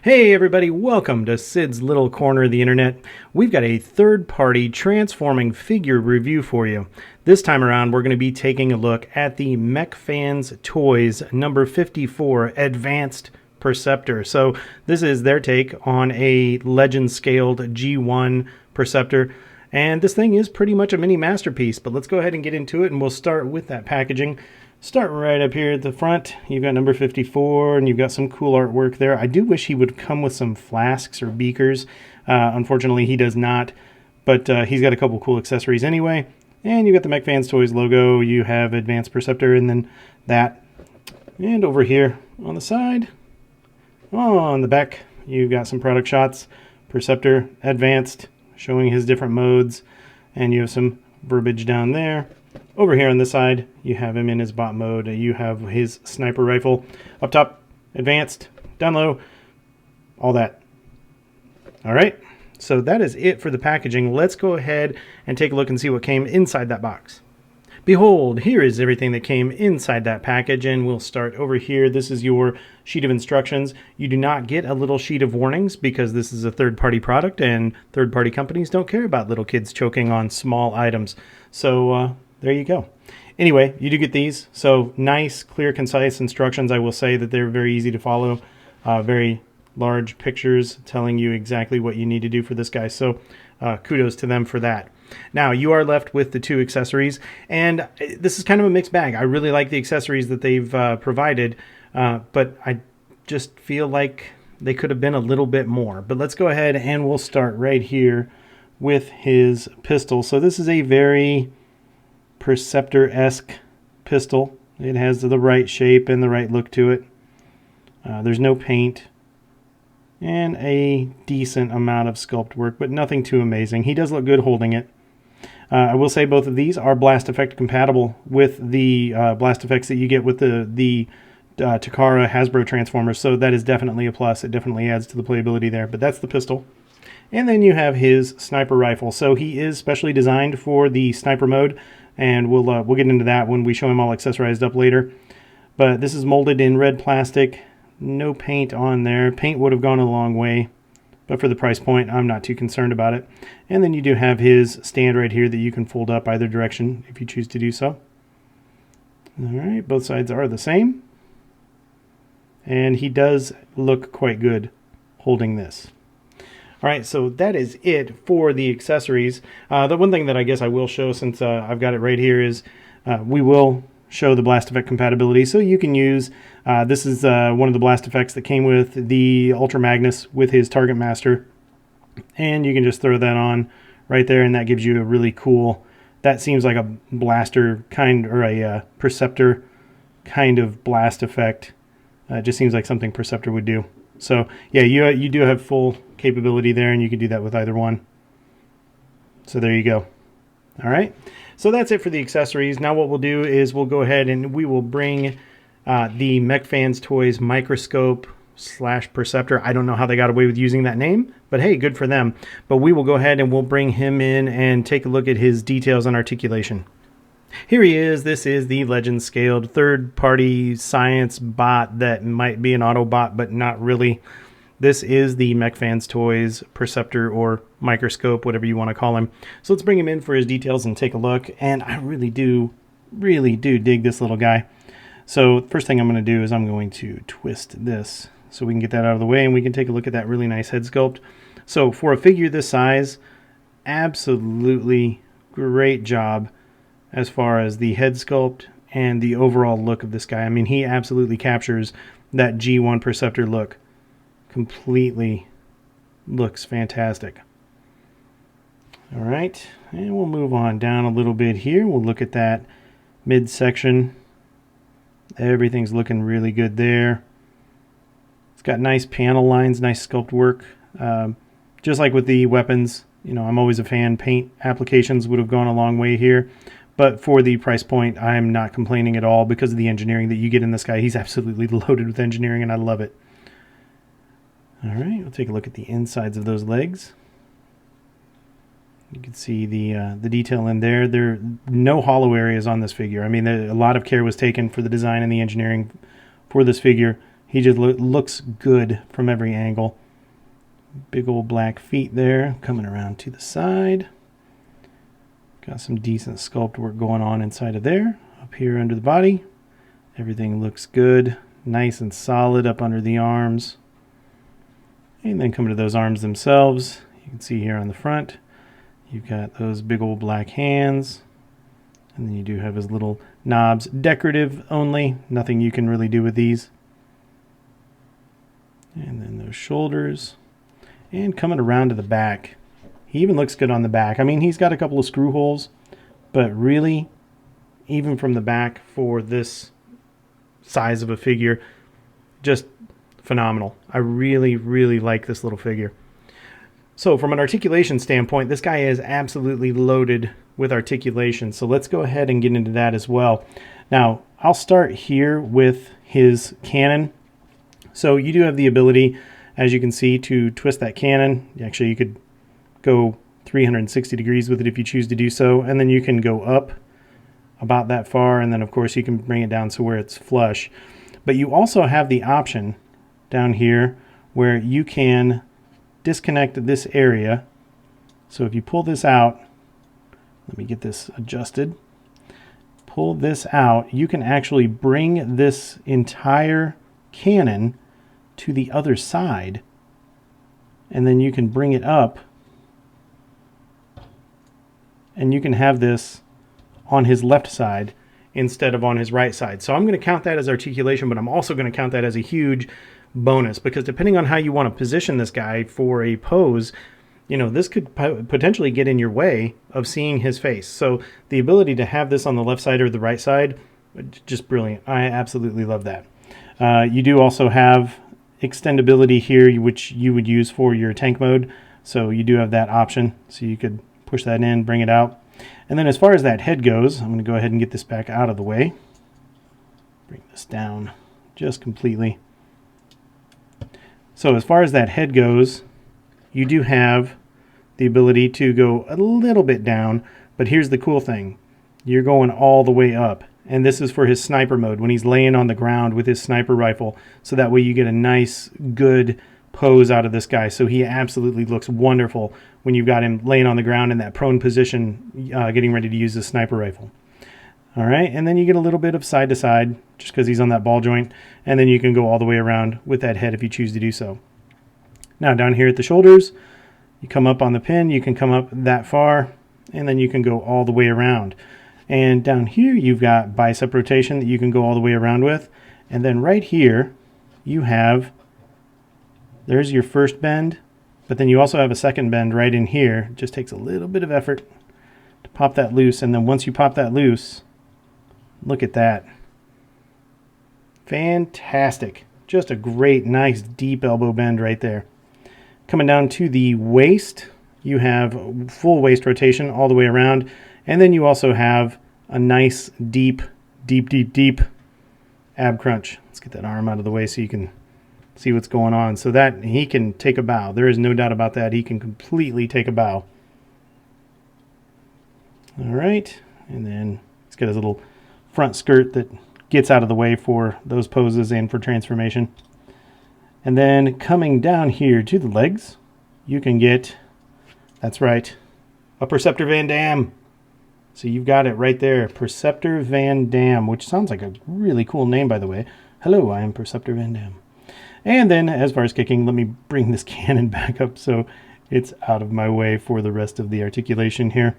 Hey everybody, welcome to Sid's Little Corner of the Internet. We've got a third-party transforming figure review for you. This time around, we're going to be taking a look at the Mech Fans Toys number 54 Advanced Perceptor. So this is their take on a legend-scaled G1 Perceptor. And this thing is pretty much a mini masterpiece, but let's go ahead and get into it, and we'll start with that packaging. Start right up here at the front. You've got number 54, and you've got some cool artwork there. I do wish he would come with some flasks or beakers. Unfortunately, he does not, but he's got a couple cool accessories anyway. And you've got the Mech Fans Toys logo. You have Advanced Perceptor, and then that. And over here on the side, on the back, you've got some product shots. Perceptor Advanced, showing his different modes. And you have some verbiage down there. Over here on this side, you have him in his bot mode. You have his sniper rifle. Up top, advanced, down low, all that. All right, so that is it for the packaging. Let's go ahead and take a look and see what came inside that box. Behold, here is everything that came inside that package, and we'll start over here. This is your sheet of instructions. You do not get a little sheet of warnings because this is a third-party product, and third-party companies don't care about little kids choking on small items. So, there you go. Anyway, you do get these. So nice, clear, concise instructions. I will say that they're very easy to follow. Very large pictures telling you exactly what you need to do for this guy. So kudos to them for that. Now you are left with the two accessories, and this is kind of a mixed bag. I really like the accessories that they've provided, but I just feel like they could have been a little bit more. But let's go ahead and we'll start right here with his pistol. So this is a very Perceptor-esque pistol. It has the right shape and the right look to it. There's no paint and a decent amount of sculpt work, but nothing too amazing. He does look good holding it. I will say both of these are blast effect compatible with the blast effects that you get with the Takara Hasbro Transformers, so that is definitely a plus. It definitely adds to the playability there, but that's the pistol. And then you have his sniper rifle. So he is specially designed for the sniper mode, and we'll get into that when we show him all accessorized up later. But this is molded in red plastic, no paint on there. Paint would have gone a long way, but for the price point, I'm not too concerned about it. And then you do have his stand right here that you can fold up either direction if you choose to do so. All right, both sides are the same. And he does look quite good holding this. All right, so that is it for the accessories. The one thing that I guess I will show, since I've got it right here, is we will show the blast effect compatibility. So you can use, this is one of the blast effects that came with the Ultra Magnus with his Target Master. And you can just throw that on right there, and that gives you a really cool, that seems like a blaster kind, or a Perceptor kind of blast effect. It just seems like something Perceptor would do. So yeah, you do have full capability there, and you can do that with either one. So there you go. All right, so that's it for the accessories. Now what we'll do is we'll go ahead and we will bring the Mech Fans Toys Microscope / Perceptor. I don't know how they got away with using that name, but hey, good for them. But we will go ahead and we'll bring him in and take a look at his details and articulation. Here he is. This is the legend scaled third-party science bot that might be an Autobot, but not really. This is the Mech Fans Toys Perceptor, or Microscope, whatever you want to call him. So let's bring him in for his details and take a look. And I really do dig this little guy. So first thing I'm going to do is I'm going to twist this so we can get that out of the way, and we can take a look at that really nice head sculpt. So for a figure this size, absolutely great job as far as the head sculpt and the overall look of this guy. I mean, he absolutely captures that G1 Perceptor look. Completely looks fantastic. All right, and we'll move on down a little bit here. We'll look at that midsection. Everything's looking really good there. It's got nice panel lines, nice sculpt work. Just like with the weapons, you know, I'm always a fan. Paint applications would have gone a long way here. But for the price point, I'm not complaining at all because of the engineering that you get in this guy. He's absolutely loaded with engineering, and I love it. All right, we'll take a look at the insides of those legs. You can see the detail in there. There are no hollow areas on this figure. I mean, a lot of care was taken for the design and the engineering for this figure. He just looks good from every angle. Big old black feet there, coming around to the side. Got some decent sculpt work going on inside of there. Up here under the body, everything looks good. Nice and solid up under the arms. And then coming to those arms themselves, you can see here on the front, you've got those big old black hands, and then you do have his little knobs. Decorative only, nothing you can really do with these. And then those shoulders, and coming around to the back. He even looks good on the back. I mean, he's got a couple of screw holes, but really, even from the back for this size of a figure, just phenomenal. I really, really like this little figure. So from an articulation standpoint, this guy is absolutely loaded with articulation. So let's go ahead and get into that as well. Now, I'll start here with his cannon. So you do have the ability, as you can see, to twist that cannon. Actually, you could go 360 degrees with it if you choose to do so. And then you can go up about that far. And then, of course, you can bring it down to where it's flush. But you also have the option down here where you can disconnect this area. So if you pull this out, let me get this adjusted, pull this out, you can actually bring this entire cannon to the other side, and then you can bring it up, and you can have this on his left side instead of on his right side. So I'm going to count that as articulation, but I'm also going to count that as a huge bonus, because depending on how you want to position this guy for a pose, you know, this could potentially get in your way of seeing his face. So the ability to have this on the left side or the right side, just brilliant. I absolutely love that. You do also have extendability here, which you would use for your tank mode. So you do have that option. So you could push that in, bring it out. And then as far as that head goes, I'm going to go ahead and get this back out of the way. Bring this down just completely. So as far as that head goes, you do have the ability to go a little bit down, but here's the cool thing. You're going all the way up, and this is for his sniper mode when he's laying on the ground with his sniper rifle, so that way you get a nice, good pose out of this guy. So he absolutely looks wonderful when you've got him laying on the ground in that prone position, getting ready to use his sniper rifle. All right, and then you get a little bit of side to side just because he's on that ball joint, and then you can go all the way around with that head if you choose to do so. Now down here at the shoulders, you come up on the pin, you can come up that far, and then you can go all the way around. And down here you've got bicep rotation that you can go all the way around with, and then right here you have, there's your first bend, but then you also have a second bend right in here. It just takes a little bit of effort to pop that loose, and then once you pop that loose, look at that. Fantastic. Just a great, nice, deep elbow bend right there. Coming down to the waist, you have full waist rotation all the way around, and then you also have a nice, deep ab crunch. Let's get that arm out of the way so you can see what's going on. So that he can take a bow. There is no doubt about that. He can completely take a bow. All right, and then he's got his little front skirt that gets out of the way for those poses and for transformation. And then coming down here to the legs, you can get, that's right, a Perceptor Van Dam. So you've got it right there, Perceptor Van Dam, which sounds like a really cool name, by the way. Hello, I am Perceptor Van Dam. And then as far as kicking, let me bring this cannon back up so it's out of my way for the rest of the articulation here.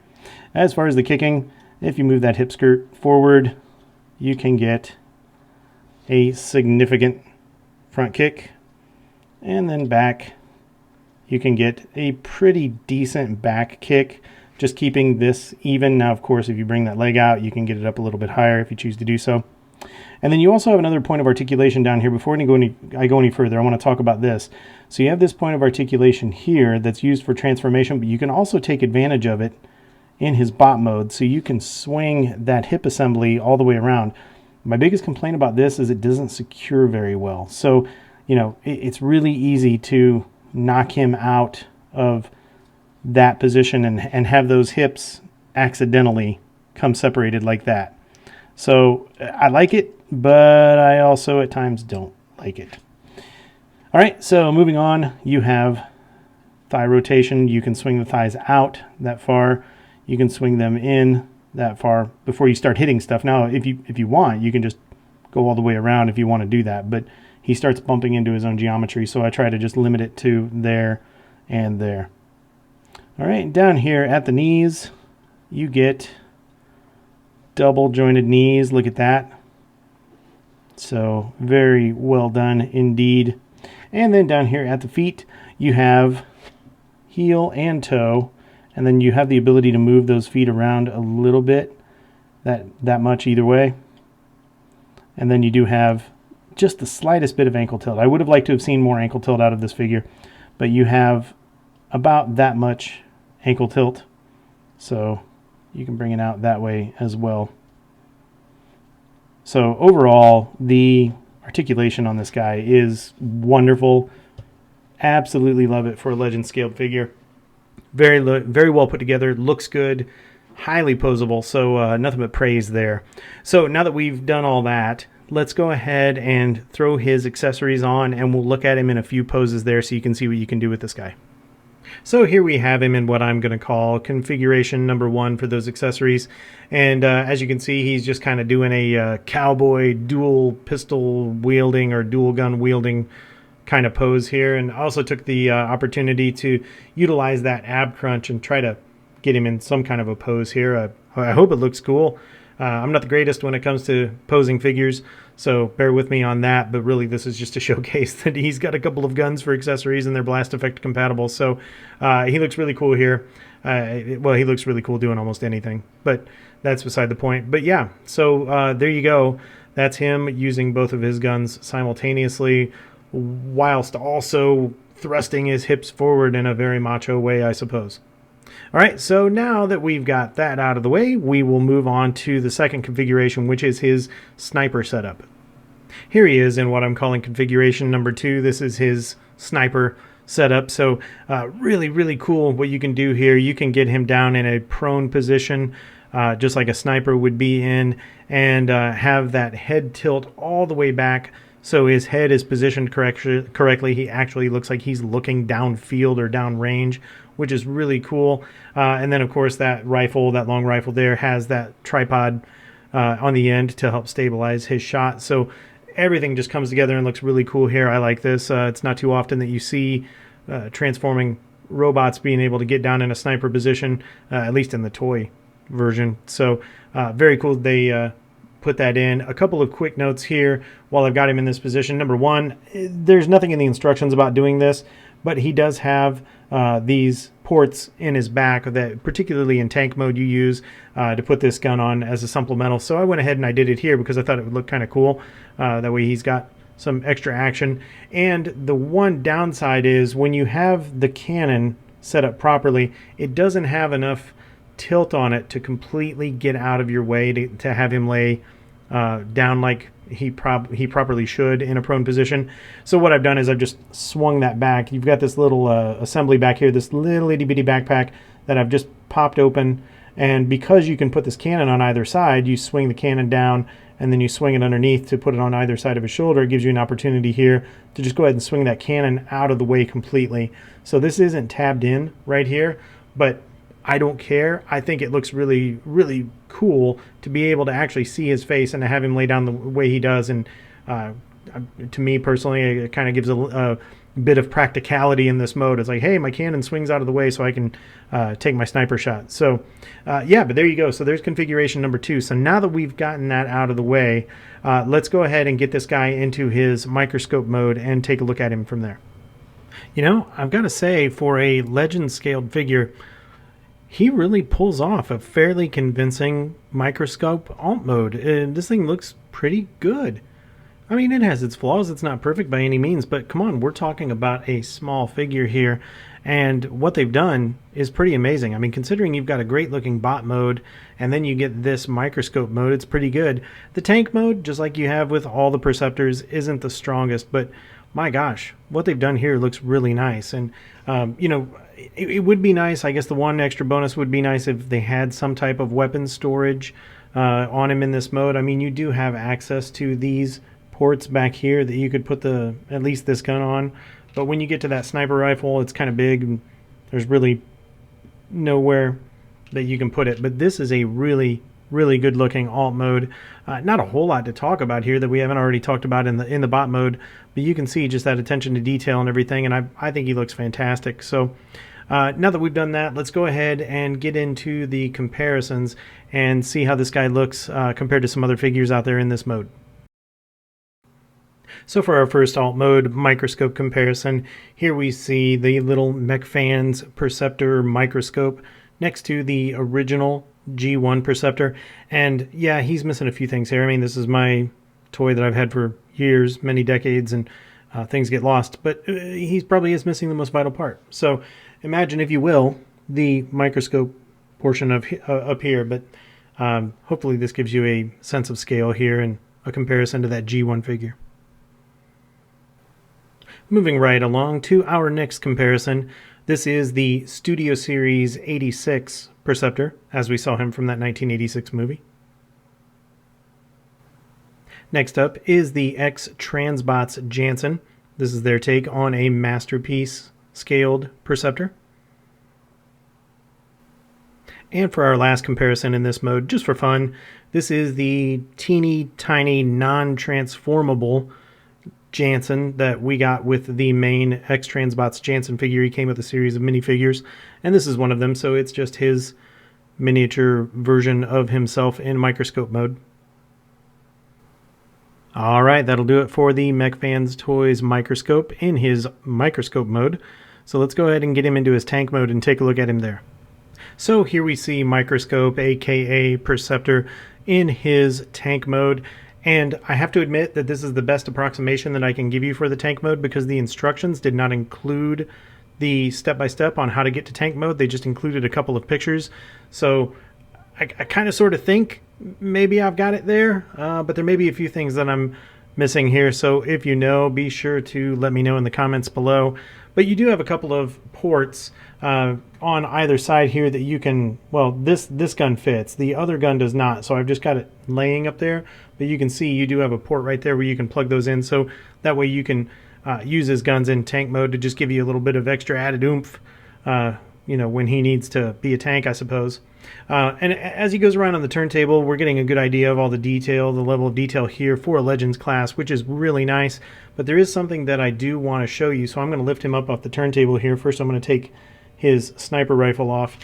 As far as the kicking, if you move that hip skirt forward, you can get a significant front kick, and then back you can get a pretty decent back kick, just keeping this even. Now of course if you bring that leg out, you can get it up a little bit higher if you choose to do so. And then you also have another point of articulation down here. Before I go any further, I want to talk about this. So you have this point of articulation here that's used for transformation, but you can also take advantage of it in his bot mode, so you can swing that hip assembly all the way around. My biggest complaint about this is it doesn't secure very well. So, you know, it's really easy to knock him out of that position and have those hips accidentally come separated like that. So I like it, but I also at times don't like it. All right, so moving on, you have thigh rotation. You can swing the thighs out that far. You can swing them in that far before you start hitting stuff. Now, if you want, you can just go all the way around if you want to do that, but he starts bumping into his own geometry, so I try to just limit it to there and there. All right, down here at the knees, you get double jointed knees. Look at that. So very well done indeed. And then down here at the feet, you have heel and toe, and then you have the ability to move those feet around a little bit, that much either way. And then you do have just the slightest bit of ankle tilt. I would have liked to have seen more ankle tilt out of this figure, but you have about that much ankle tilt, so you can bring it out that way as well. So overall, the articulation on this guy is wonderful. Absolutely love it for a legend scaled figure. Very well put together, looks good, highly posable, so nothing but praise there. So now that we've done all that, let's go ahead and throw his accessories on, and we'll look at him in a few poses there so you can see what you can do with this guy. So here we have him in what I'm going to call configuration number 1 for those accessories. And as you can see, he's just kind of doing a cowboy dual pistol wielding or dual gun wielding kind of pose here. And also took the opportunity to utilize that ab crunch and try to get him in some kind of a pose here. I hope it looks cool. I'm not the greatest when it comes to posing figures, so bear with me on that, but really this is just to showcase that he's got a couple of guns for accessories and they're blast effect compatible, so he looks really cool here. Well, he looks really cool doing almost anything, but that's beside the point. But yeah, so there you go. That's him using both of his guns simultaneously, whilst also thrusting his hips forward in a very macho way, I suppose. All right, so now that we've got that out of the way, we will move on to the second configuration, which is his sniper setup. Here he is in what I'm calling configuration number 2. This is his sniper setup. So really cool what you can do here. You can get him down in a prone position, just like a sniper would be in, and have that head tilt all the way back so his head is positioned correctly. He actually looks like he's looking downfield or downrange, which is really cool. And then, of course, that rifle, that long rifle there, has that tripod on the end to help stabilize his shot. So everything just comes together and looks really cool here. I like this. It's not too often that you see transforming robots being able to get down in a sniper position, at least in the toy version. So very cool they put that in. A couple of quick notes here while I've got him in this position. Number 1, there's nothing in the instructions about doing this, but he does have these ports in his back that particularly in tank mode you use to put this gun on as a supplemental. So I went ahead and I did it here because I thought it would look kind of cool. That way he's got some extra action. And the one downside is when you have the cannon set up properly, it doesn't have enough tilt on it to completely get out of your way to have him lay down like he properly should in a prone position. So what I've done is I've just swung that back. You've got this little assembly back here, this little itty bitty backpack that I've just popped open, and because you can put this cannon on either side, you swing the cannon down and then you swing it underneath to put it on either side of his shoulder. It gives you an opportunity here to just go ahead and swing that cannon out of the way completely. So this isn't tabbed in right here, but I don't care. I think it looks really cool to be able to actually see his face and to have him lay down the way he does. And to me personally, it kind of gives a bit of practicality in this mode. It's like, hey, my cannon swings out of the way so I can take my sniper shot. So yeah, but there you go. So there's configuration number 2. So now that we've gotten that out of the way, let's go ahead and get this guy into his microscope mode and take a look at him from there. You know, I've got to say, for a legend scaled figure, he really pulls off a fairly convincing microscope alt mode. This thing looks pretty good. I mean, it has its flaws. It's not perfect by any means, but come on, we're talking about a small figure here, and what they've done is pretty amazing. I mean, considering you've got a great looking bot mode, and then you get this microscope mode, it's pretty good. The tank mode, just like you have with all the Perceptors, isn't the strongest, but my gosh, what they've done here looks really nice. And you know, it would be nice. I guess the one extra bonus would be nice if they had some type of weapon storage on him in this mode. I mean, you do have access to these ports back here that you could put at least this gun on. But when you get to that sniper rifle, it's kind of big, and there's really nowhere that you can put it. But this is a really good looking alt mode. Not a whole lot to talk about here that we haven't already talked about in the bot mode, but you can see just that attention to detail and everything, and I think he looks fantastic. So now that we've done that, let's go ahead and get into the comparisons and see how this guy looks compared to some other figures out there in this mode. So for our first alt mode microscope comparison, here we see the little MechFans Perceptor microscope next to the original G1 Perceptor. And yeah, he's missing a few things here. I mean, this is my toy that I've had for years, many decades, and things get lost. But he probably is missing the most vital part. So imagine, if you will, the microscope portion of up here. But hopefully this gives you a sense of scale here and a comparison to that G1 figure. Moving right along to our next comparison. This is the Studio Series 86 Perceptor, as we saw him from that 1986 movie. Next up is the X-Transbots Jansen. This is their take on a masterpiece scaled Perceptor. And for our last comparison in this mode, just for fun, this is the teeny tiny non-transformable Jansen that we got with the main X-Transbots Jansen figure. He came with a series of minifigures, and this is one of them, so it's just his miniature version of himself in microscope mode. Alright, that'll do it for the MechFans Toys microscope in his microscope mode. So let's go ahead and get him into his tank mode and take a look at him there. So here we see Microscope, aka Perceptor, in his tank mode. And I have to admit that this is the best approximation that I can give you for the tank mode, because the instructions did not include the step-by-step on how to get to tank mode. They just included a couple of pictures. So I kind of sort of think maybe I've got it there, but there may be a few things that I'm missing here. So if you know, be sure to let me know in the comments below. But you do have a couple of ports on either side here that you can, well, this gun fits. The other gun does not, so I've just got it laying up there. But you can see you do have a port right there where you can plug those in, so that way you can use his guns in tank mode to just give you a little bit of extra added oomph, you know, when he needs to be a tank, I suppose. And as he goes around on the turntable, we're getting a good idea of all the detail, the level of detail here for a Legends class, which is really nice. But there is something that I do want to show you, so I'm going to lift him up off the turntable here. First, I'm going to take his sniper rifle off,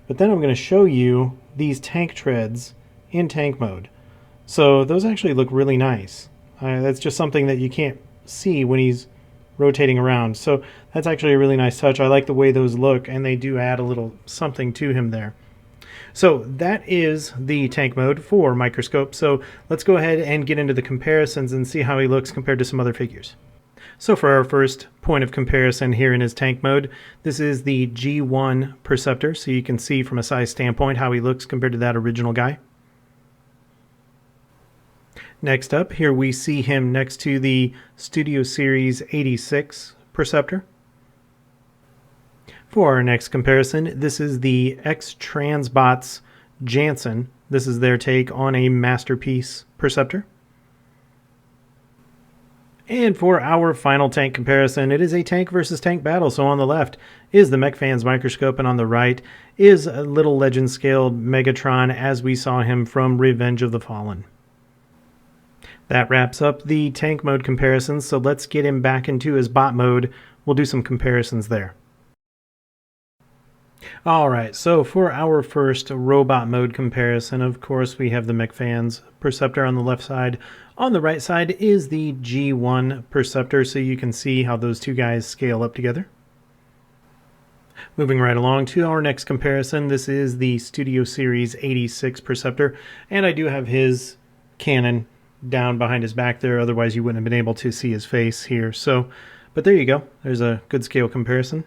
but then I'm going to show you these tank treads in tank mode. So those actually look really nice. That's just something that you can't see when he's rotating around. So that's actually a really nice touch. I like the way those look, and they do add a little something to him there. So that is the tank mode for Microscope. So let's go ahead and get into the comparisons and see how he looks compared to some other figures. So for our first point of comparison here in his tank mode, this is the G1 Perceptor. So you can see from a size standpoint how he looks compared to that original guy. Next up, here we see him next to the Studio Series 86 Perceptor. For our next comparison, this is the X-Transbots Jansen. This is their take on a masterpiece Perceptor. And for our final tank comparison, it is a tank versus tank battle. So on the left is the MechFans Microscope, and on the right is a little legend scaled Megatron as we saw him from Revenge of the Fallen. That wraps up the tank mode comparisons, so let's get him back into his bot mode. We'll do some comparisons there. Alright, so for our first robot mode comparison, of course we have the MechFans Perceptor on the left side. On the right side is the G1 Perceptor, so you can see how those two guys scale up together. Moving right along to our next comparison, this is the Studio Series 86 Perceptor, and I do have his cannon down behind his back there, otherwise you wouldn't have been able to see his face here. So, but there you go, there's a good scale comparison.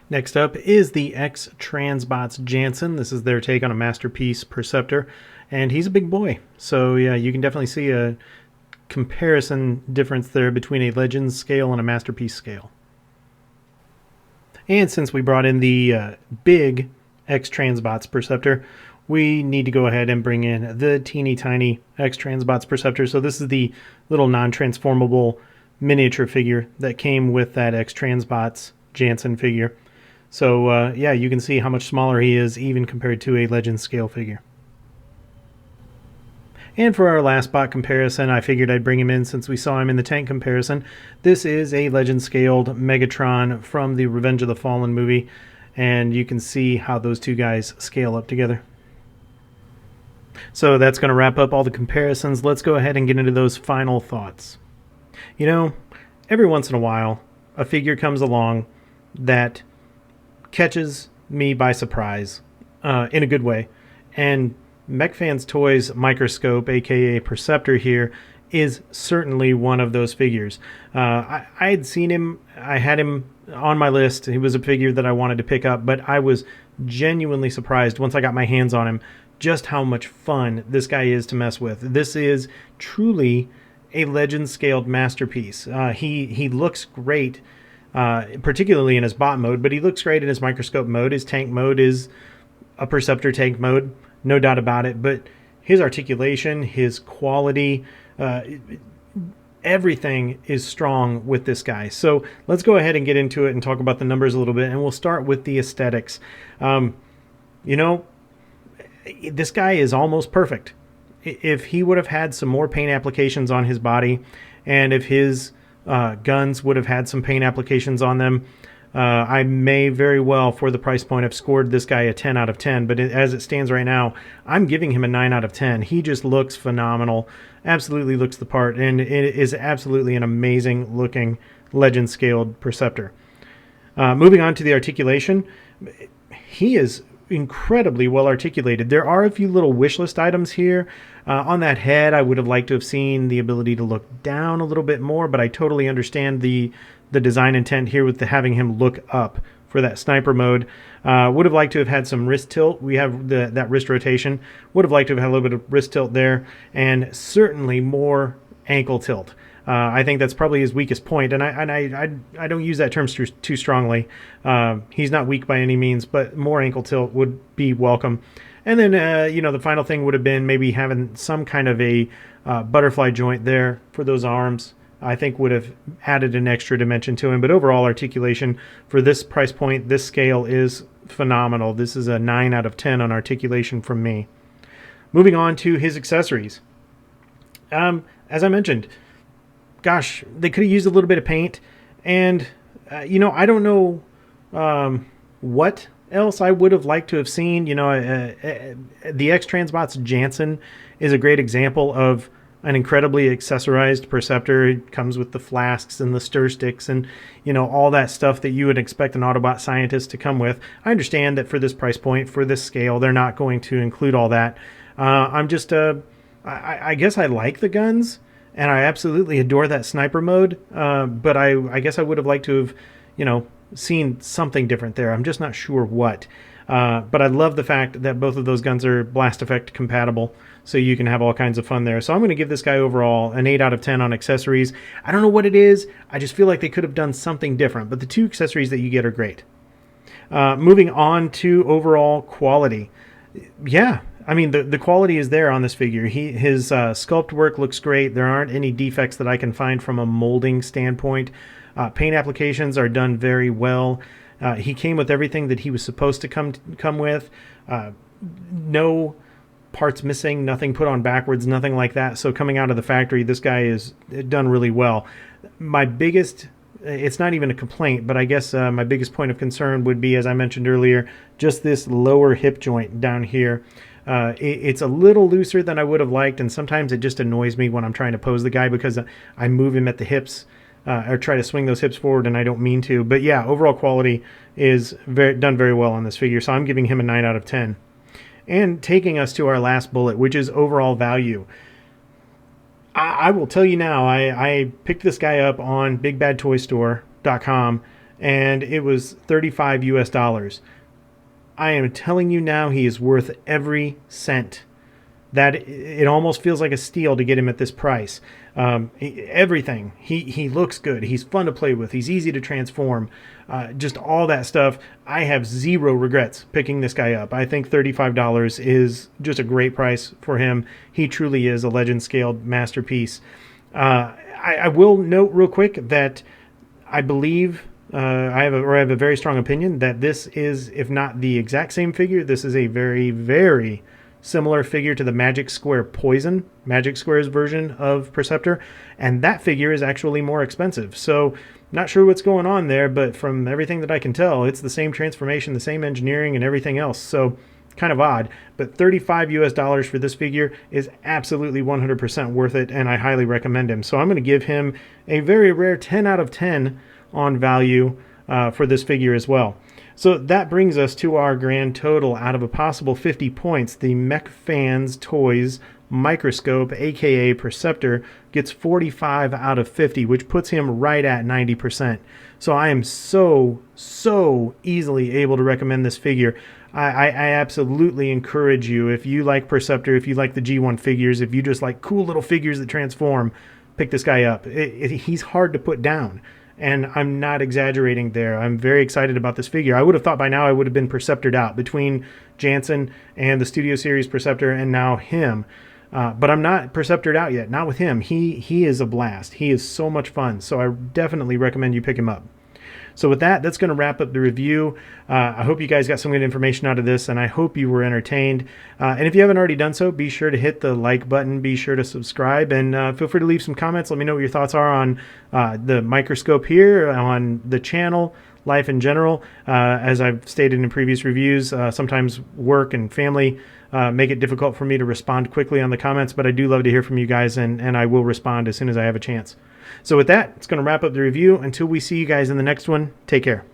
Next up is the X-Transbots Jansen. This is their take on a masterpiece Perceptor, and he's a big boy. So yeah, you can definitely see a comparison difference there between a Legends scale and a masterpiece scale. And since we brought in the big X-Transbots Perceptor, we need to go ahead and bring in the teeny tiny X-Transbots Perceptor. So this is the little non-transformable miniature figure that came with that X-Transbots Jansen figure. So yeah, you can see how much smaller he is even compared to a Legend scale figure. And for our last bot comparison, I figured I'd bring him in since we saw him in the tank comparison. This is a Legend scaled Megatron from the Revenge of the Fallen movie, and you can see how those two guys scale up together. So that's going to wrap up all the comparisons. Let's go ahead and get into those final thoughts. You know, every once in a while, a figure comes along that catches me by surprise, in a good way, and MechFans Microscope, aka Perceptor here, is certainly one of those figures. I had seen him, I had him on my list. He was a figure that I wanted to pick up, but I was genuinely surprised once I got my hands on him just how much fun this guy is to mess with. This is truly a Legend scaled masterpiece. He looks great, particularly in his bot mode, but he looks great in his microscope mode. His tank mode is a Perceptor tank mode, no doubt about it, but his articulation, his quality, everything is strong with this guy. So let's go ahead and get into it and talk about the numbers a little bit, and we'll start with the aesthetics. You know, this guy is almost perfect. If he would have had some more paint applications on his body, and if his guns would have had some paint applications on them, I may very well, for the price point, have scored this guy a 10 out of 10. But as it stands right now, I'm giving him a 9 out of 10. He just looks phenomenal. Absolutely looks the part. And it is absolutely an amazing looking Legend scaled Perceptor. Moving on to the articulation, he is incredibly well articulated. There are a few little wish list items here. On that head, I would have liked to have seen the ability to look down a little bit more, but I totally understand the design intent here with having him look up for that sniper mode. Would have liked to have had some wrist tilt. We have that wrist rotation. Would have liked to have had a little bit of wrist tilt there, and certainly more ankle tilt. I think that's probably his weakest point, and I don't use that term too strongly. He's not weak by any means, but more ankle tilt would be welcome. And then, you know, the final thing would have been maybe having some kind of a butterfly joint there for those arms. I think would have added an extra dimension to him. But overall articulation for this price point, this scale is phenomenal. This is a 9 out of 10 on articulation from me. Moving on to his accessories. As I mentioned, gosh, they could have used a little bit of paint. And, you know, I don't know what else I would have liked to have seen. You know, the X-Transbots Jansen is a great example of an incredibly accessorized Perceptor. It comes with the flasks and the stir sticks and, you know, all that stuff that you would expect an Autobot scientist to come with. I understand that for this price point, for this scale, they're not going to include all that. I'm just, I guess I like the guns, and I absolutely adore that sniper mode, but I guess I would have liked to have, you know, seen something different there. I'm just not sure what. But I love the fact that both of those guns are blast effect compatible, so you can have all kinds of fun there. So I'm going to give this guy overall an 8 out of 10 on accessories. I don't know what it is. I just feel like they could have done something different, but the two accessories that you get are great. Moving on to overall quality. Yeah, I mean, the quality is there on this figure. His sculpt work looks great. There aren't any defects that I can find from a molding standpoint. Paint applications are done very well. He came with everything that he was supposed to come with. No parts missing, nothing put on backwards, nothing like that. So coming out of the factory, this guy is done really well. My biggest, it's not even a complaint, but I guess my biggest point of concern would be, as I mentioned earlier, just this lower hip joint down here. It's a little looser than I would have liked, and sometimes it just annoys me when I'm trying to pose the guy because I move him at the hips. Or try to swing those hips forward, and I don't mean to. But yeah, overall quality is done very well on this figure, so I'm giving him a 9 out of 10. And taking us to our last bullet, which is overall value. I will tell you now, I picked this guy up on BigBadToyStore.com, and it was $35 US. I am telling you now, he is worth every cent that it almost feels like a steal to get him at this price. Everything. He looks good. He's fun to play with. He's easy to transform. Just all that stuff. I have zero regrets picking this guy up. I think $35 is just a great price for him. He truly is a legend scaled masterpiece. I will note real quick that I believe I have a very strong opinion that this is, if not the exact same figure, this is a very, very similar figure to the Magic Square Poison, Magic Square's version of Perceptor, and that figure is actually more expensive. So not sure what's going on there, but from everything that I can tell, it's the same transformation, the same engineering, and everything else. So kind of odd, but $35 US for this figure is absolutely 100% worth it, and I highly recommend him. So I'm going to give him a very rare 10 out of 10 on value for this figure as well. So that brings us to our grand total out of a possible 50 points. The Mech Fans Toys Microscope, aka Perceptor, gets 45 out of 50, which puts him right at 90%. So I am so easily able to recommend this figure. I absolutely encourage you, if you like Perceptor, if you like the G1 figures, if you just like cool little figures that transform, pick this guy up. He's hard to put down. And I'm not exaggerating there. I'm very excited about this figure. I would have thought by now I would have been Perceptored out between Jansen and the Studio Series Perceptor and now him. But I'm not Perceptored out yet. Not with him. He is a blast. He is so much fun. So I definitely recommend you pick him up. So with that, that's going to wrap up the review. I hope you guys got some good information out of this, and I hope you were entertained. And if you haven't already done so, be sure to hit the like button, be sure to subscribe, and feel free to leave some comments. Let me know what your thoughts are on the microscope here, on the channel, life in general. As I've stated in previous reviews, sometimes work and family make it difficult for me to respond quickly on the comments, but I do love to hear from you guys, and I will respond as soon as I have a chance. So with that, it's going to wrap up the review. Until we see you guys in the next one, take care.